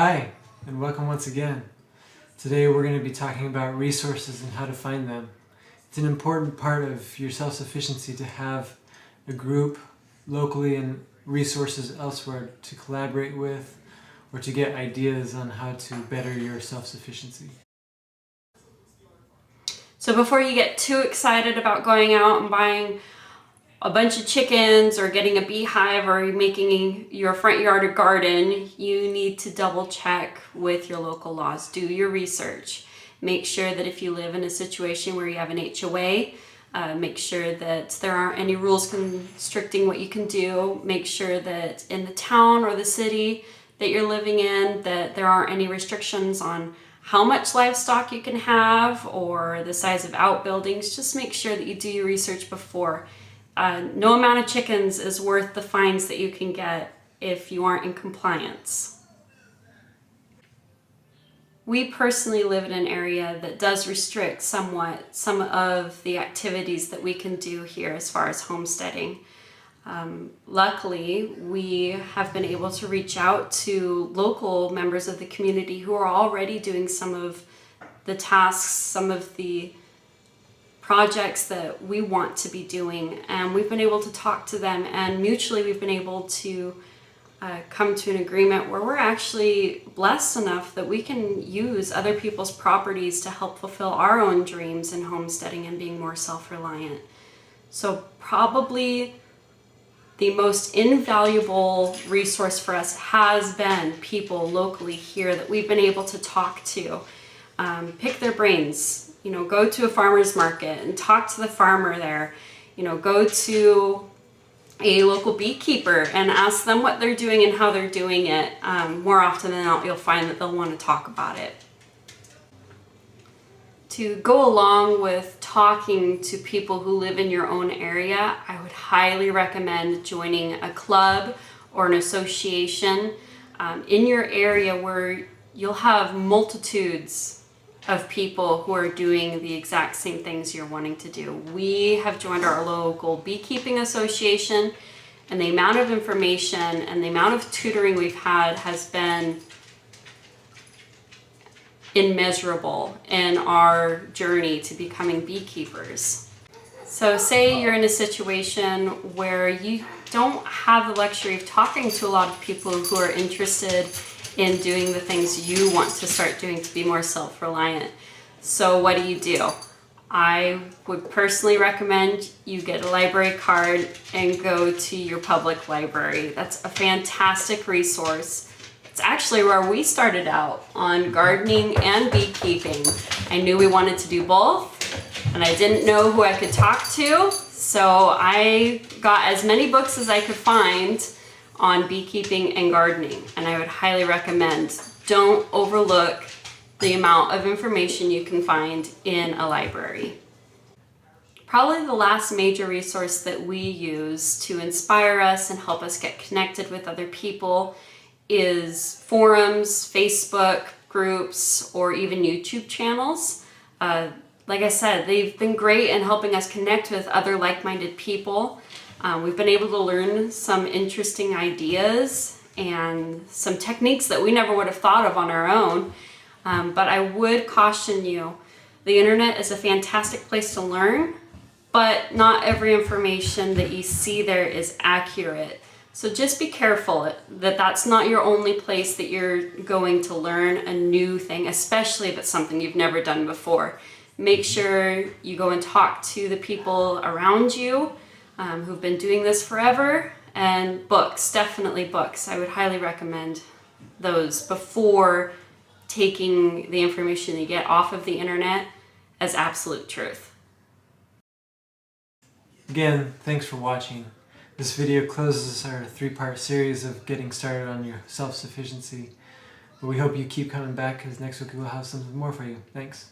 Hi, and welcome once again. Today we're going to be talking about resources and how to find them. It's an important part of your self-sufficiency to have a group locally and resources elsewhere to collaborate with or to get ideas on how to better your self-sufficiency. So before you get too excited about going out and buying a bunch of chickens or getting a beehive or making your front yard a garden, you need to double check with your local laws. Do your research. Make sure that if you live in a situation where you have an HOA, make sure that there aren't any rules constricting what you can do. Make sure that in the town or the city that you're living in, that there aren't any restrictions on how much livestock you can have or the size of outbuildings. Just make sure that you do your research before. No amount of chickens is worth the fines that you can get if you aren't in compliance. We personally live in an area that does restrict somewhat some of the activities that we can do here as far as homesteading. Luckily, we have been able to reach out to local members of the community who are already doing some of the tasks, some of the projects that we want to be doing, and we've been able to talk to them, and mutually we've been able to come to an agreement where we're actually blessed enough that we can use other people's properties to help fulfill our own dreams in homesteading and being more self-reliant. So probably the most invaluable resource for us has been people locally here that we've been able to talk to, pick their brains. Go to a farmer's market and talk to the farmer there. Go to a local beekeeper and ask them what they're doing and how they're doing it. More often than not, you'll find that they'll want to talk about it. To go along with talking to people who live in your own area, I would highly recommend joining a club or an association in your area where you'll have multitudes of people who are doing the exact same things you're wanting to do. We have joined our local beekeeping association, and the amount of information and the amount of tutoring we've had has been immeasurable in our journey to becoming beekeepers. So say you're in a situation where you don't have the luxury of talking to a lot of people who are interested in doing the things you want to start doing to be more self-reliant. So what do? I would personally recommend you get a library card and go to your public library. That's a fantastic resource. It's actually where we started out on gardening and beekeeping. I knew we wanted to do both, and I didn't know who I could talk to, so I got as many books as I could find on beekeeping and gardening, and I would highly recommend, don't overlook the amount of information you can find in a library. Probably the last major resource that we use to inspire us and help us get connected with other people is forums, Facebook groups, or even YouTube channels. Like I said, they've been great in helping us connect with other like-minded people. We've been able to learn some interesting ideas and some techniques that we never would have thought of on our own. But I would caution you, the internet is a fantastic place to learn, but not every information that you see there is accurate. So just be careful that that's not your only place that you're going to learn a new thing, especially if it's something you've never done before. Make sure you go and talk to the people around you who've been doing this forever, and books, definitely books. I would highly recommend those before taking the information you get off of the internet as absolute truth. Again, thanks for watching. This video closes our 3-part series of getting started on your self-sufficiency. But we hope you keep coming back, because next week we'll have something more for you. Thanks.